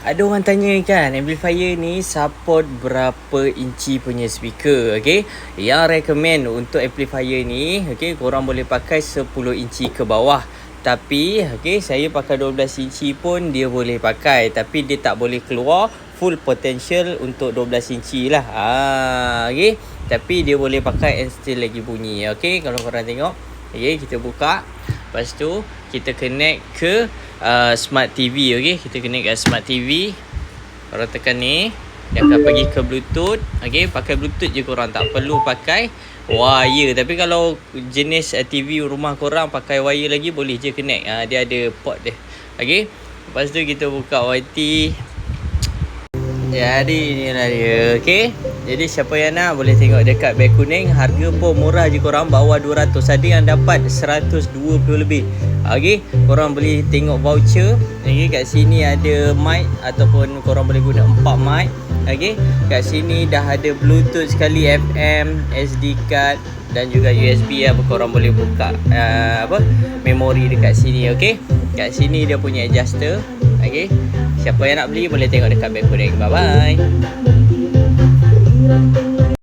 Ada orang tanya kan, amplifier ni support berapa inci punya speaker, okey? Yang recommend untuk amplifier ni, okey, korang boleh pakai 10 inci ke bawah. Tapi, okey, saya pakai 12 inci pun dia boleh pakai, tapi dia tak boleh keluar full potential untuk 12 inci lah. Okey. Tapi dia boleh pakai and still lagi bunyi, okey? Kalau korang tengok, okey, kita buka. Lepas tu kita connect ke smart TV, okey. Kita connect ke smart TV. Korang tekan ni, dia akan pergi ke Bluetooth. Okey, pakai Bluetooth je korang, tak perlu pakai wire. Tapi kalau jenis TV rumah korang pakai wire lagi, boleh je connect. Dia ada port dia. Okey. Lepas tu kita buka YT. Jadi inilah dia, okey. Jadi siapa yang nak boleh tengok dekat beg kuning. Harga pun murah je korang, bawah 200. Ada yang dapat 120 lebih. Okey, korang boleh tengok voucher. Okey, kat sini ada mic ataupun korang boleh guna 4 mic. Okey, kat sini dah ada Bluetooth sekali, FM, SD card dan juga USB. Korang boleh buka memori dekat sini, okey. Kat sini dia punya adjuster. Okey. Siapa yang nak beli boleh tengok dekat beg kuning. Bye bye.